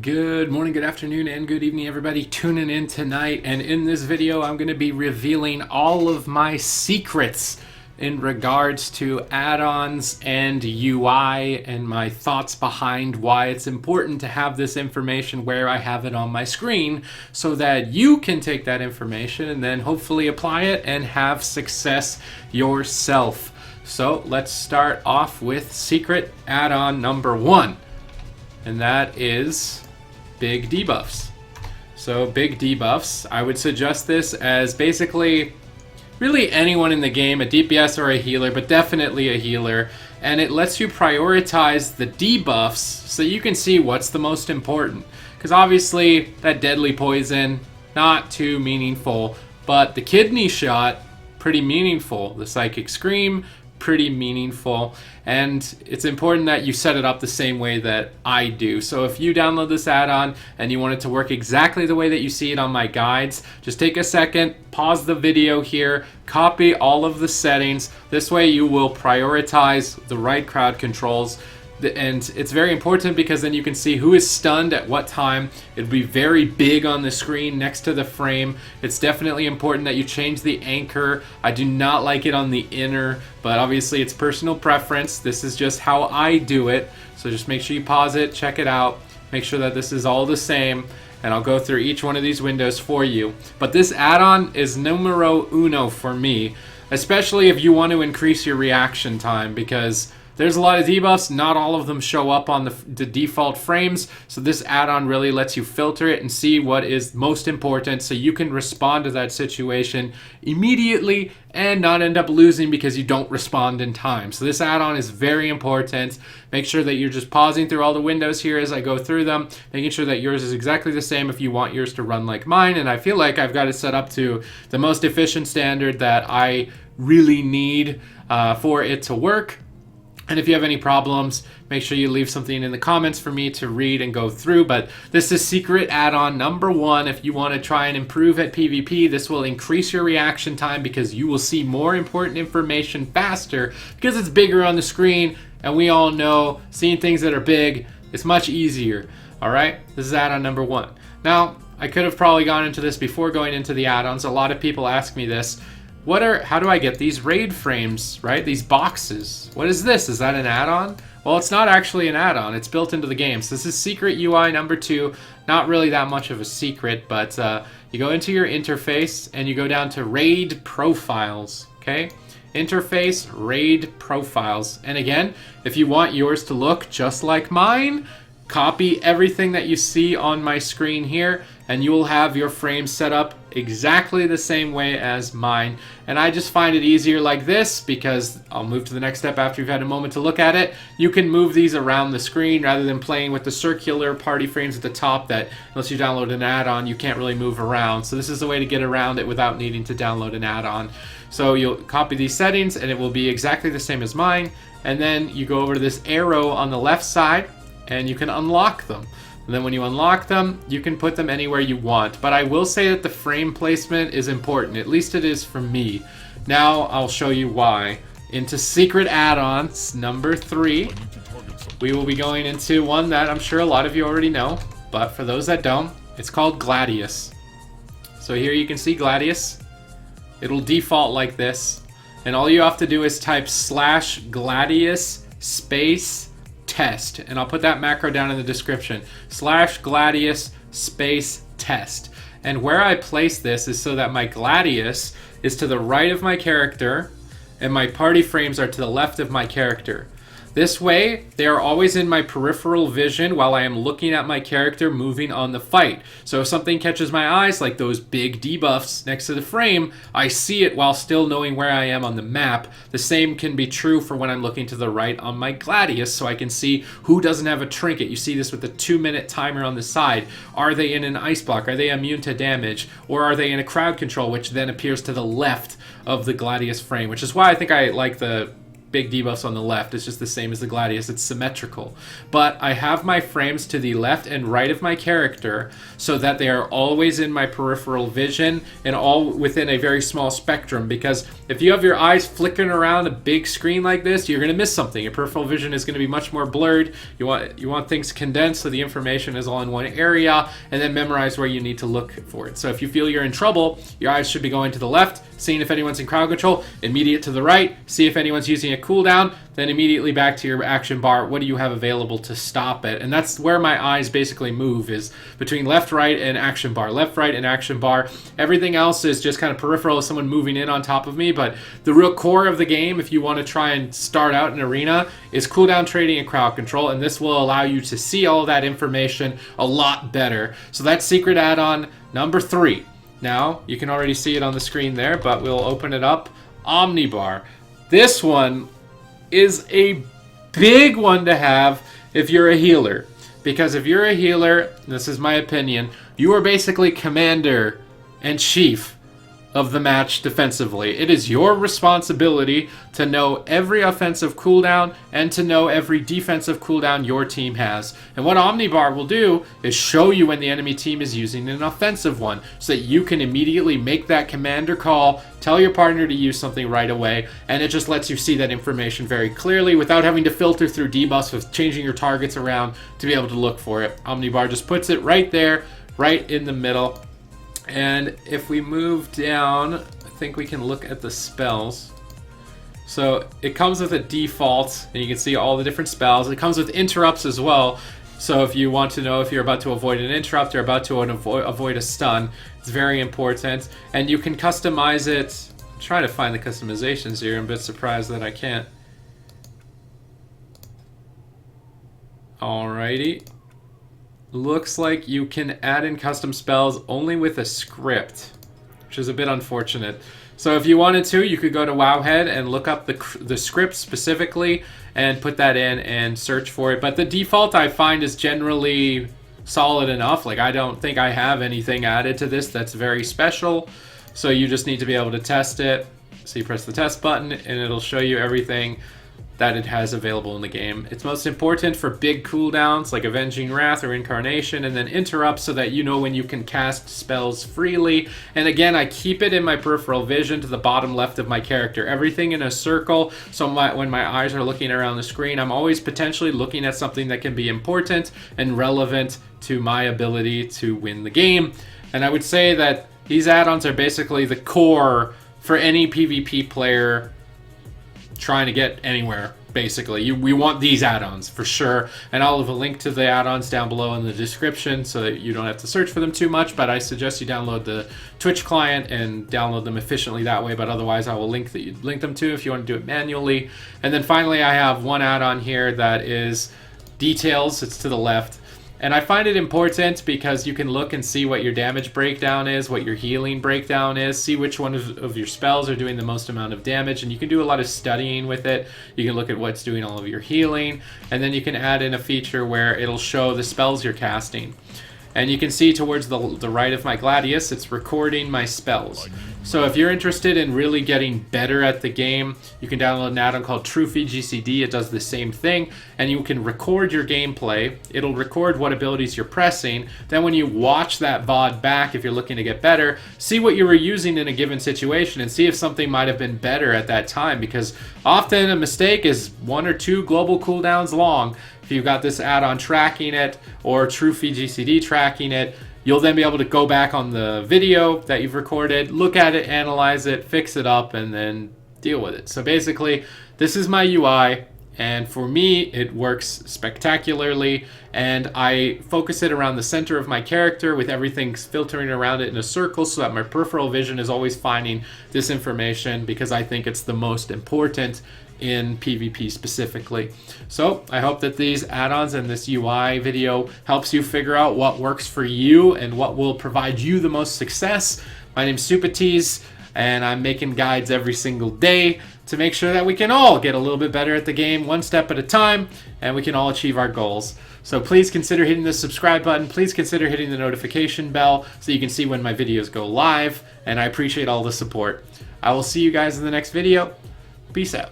Good morning, good afternoon, and good evening, everybody tuning in tonight. And in this video, I'm going to be revealing all of my secrets in regards to add-ons and UI and my thoughts behind why it's important to have this information where I have it on my screen so that you can take that information and then hopefully apply it and have success yourself. So let's start off with secret add-on number one, and that is big debuffs. So big debuffs, I would suggest this as basically really anyone in the game, a DPS or a healer, but definitely a healer, and it lets you prioritize the debuffs so you can see what's the most important. Because obviously that deadly poison, not too meaningful, but the kidney shot, pretty meaningful. The psychic scream, pretty meaningful, and it's important that you set it up the same way that I do. So if you download this add-on and you want it to work exactly the way that you see it on my guides, just take a second, pause the video here, copy all of the settings. This way you will prioritize the right crowd controls. And it's very important because then you can see who is stunned at what time. It'll be very big on the screen next to the frame. It's definitely important that you change the anchor. I do not like it on the inner, but obviously it's personal preference. This is just how I do it. So just make sure you pause it, check it out, make sure that this is all the same, and I'll go through each one of these windows for you. But this add-on is numero uno for me, especially if you want to increase your reaction time, because there's a lot of debuffs, not all of them show up on the default frames, so this add-on really lets you filter it and see what is most important so you can respond to that situation immediately and not end up losing because you don't respond in time. So this add-on is very important. Make sure that you're just pausing through all the windows here as I go through them, making sure that yours is exactly the same if you want yours to run like mine, and I feel like I've got it set up to the most efficient standard that I really need for it to work. And if you have any problems, make sure you leave something in the comments for me to read and go through. But this is secret add-on number one. If you want to try and improve at PvP, this will increase your reaction time because you will see more important information faster because it's bigger on the screen. And we all know seeing things that are big is much easier. All right, this is add-on number one. Now, I could have probably gone into this before going into the add-ons. A lot of people ask me this. How do I get these raid frames, right? These boxes. What is this? Is that an add-on? Well, it's not actually an add-on. It's built into the game. So this is secret UI number two. Not really that much of a secret, but you go into your interface and you go down to raid profiles, okay? Interface, raid profiles. And again, if you want yours to look just like mine, copy everything that you see on my screen here and you will have your frame set up exactly the same way as mine. And I just find it easier like this because I'll move to the next step after you've had a moment to look at it. You can move these around the screen rather than playing with the circular party frames at the top that, unless you download an add-on, you can't really move around. So this is a way to get around it without needing to download an add-on. So you'll copy these settings and it will be exactly the same as mine. And then you go over to this arrow on the left side and you can unlock them. And then when you unlock them, you can put them anywhere you want. But I will say that the frame placement is important. At least it is for me. Now I'll show you why. Into secret add-ons number three, we will be going into one that I'm sure a lot of you already know. But for those that don't, it's called Gladius. So here you can see Gladius. It'll default like this. And all you have to do is type /Gladius space test, and I'll put that macro down in the description. /Gladius space test. And where I place this is so that my Gladius is to the right of my character and my party frames are to the left of my character. This way, they are always in my peripheral vision while I am looking at my character moving on the fight. So if something catches my eyes, like those big debuffs next to the frame, I see it while still knowing where I am on the map. The same can be true for when I'm looking to the right on my Gladius, so I can see who doesn't have a trinket. You see this with the 2-minute timer on the side. Are they in an ice block? Are they immune to damage? Or are they in a crowd control, which then appears to the left of the Gladius frame, which is why I think I like the big debuffs on the left. It's just the same as the Gladius. It's symmetrical. But I have my frames to the left and right of my character so that they are always in my peripheral vision and all within a very small spectrum, because if you have your eyes flickering around a big screen like this, you're going to miss something. Your peripheral vision is going to be much more blurred. You want things condensed so the information is all in one area, and then memorize where you need to look for it. So if you feel you're in trouble, your eyes should be going to the left, seeing if anyone's in crowd control, immediate to the right, see if anyone's using a cooldown, then immediately back to your action bar. What do you have available to stop it? And that's where my eyes basically move, is between left, right, and action bar. Left, right, and action bar. Everything else is just kind of peripheral, someone moving in on top of me, but the real core of the game, if you want to try and start out an arena, is cooldown trading and crowd control, and this will allow you to see all of that information a lot better. So that's secret add-on number 3. Now, you can already see it on the screen there, but we'll open it up. Omnibar. This one is a big one to have if you're a healer. Because if you're a healer, this is my opinion, you are basically commander and chief of the match defensively. It is your responsibility to know every offensive cooldown and to know every defensive cooldown your team has. And what Omnibar will do is show you when the enemy team is using an offensive one, so that you can immediately make that commander call, tell your partner to use something right away, and it just lets you see that information very clearly without having to filter through debuffs with changing your targets around to be able to look for it. Omnibar just puts it right there, right in the middle. And if we move down, I think we can look at the spells. So it comes with a default, and you can see all the different spells. It comes with interrupts as well. So if you want to know if you're about to avoid an interrupt or about to avoid a stun, it's very important. And you can customize it. I'm trying to find the customizations here. I'm a bit surprised that I can't. Alrighty. Looks like you can add in custom spells only with a script, which is a bit unfortunate. So if you wanted to, you could go to Wowhead and look up the script specifically and put that in and search for it. But the default I find is generally solid enough. Like, I don't think I have anything added to this that's very special. So you just need to be able to test it. So you press the test button and it'll show you everything that it has available in the game. It's most important for big cooldowns like Avenging Wrath or Incarnation, and then interrupts so that you know when you can cast spells freely. And again, I keep it in my peripheral vision to the bottom left of my character. Everything in a circle, so when my eyes are looking around the screen, I'm always potentially looking at something that can be important and relevant to my ability to win the game. And I would say that these add-ons are basically the core for any PvP player trying to get anywhere. Basically, we want these add-ons for sure, and I'll have a link to the add-ons down below in the description so that you don't have to search for them too much, but I suggest you download the Twitch client and download them efficiently that way. But otherwise, I will link them to if you want to do it manually. And then finally, I have one add-on here that is details. It's to the left. And I find it important because you can look and see what your damage breakdown is, what your healing breakdown is, see which one of your spells are doing the most amount of damage, and you can do a lot of studying with it. You can look at what's doing all of your healing, and then you can add in a feature where it'll show the spells you're casting. And you can see towards the right of my Gladius, it's recording my spells. So if you're interested in really getting better at the game, you can download an add-on called TruffiGCD. It does the same thing, and you can record your gameplay. It'll record what abilities you're pressing. Then when you watch that VOD back, if you're looking to get better, see what you were using in a given situation and see if something might have been better at that time, because often a mistake is 1 or 2 global cooldowns long. If you've got this add-on tracking it or TruffiGCD tracking it, you'll then be able to go back on the video that you've recorded, look at it, analyze it, fix it up, and then deal with it. So basically, this is my UI, and for me, it works spectacularly, and I focus it around the center of my character with everything filtering around it in a circle so that my peripheral vision is always finding this information, because I think it's the most important in PvP specifically. So I hope that these add-ons and this UI video helps you figure out what works for you and what will provide you the most success. My name's Supatease, and I'm making guides every single day to make sure that we can all get a little bit better at the game, one step at a time, and we can all achieve our goals. So please consider hitting the subscribe button. Please consider hitting the notification bell so you can see when my videos go live, and I appreciate all the support. I will see you guys in the next video. Peace out.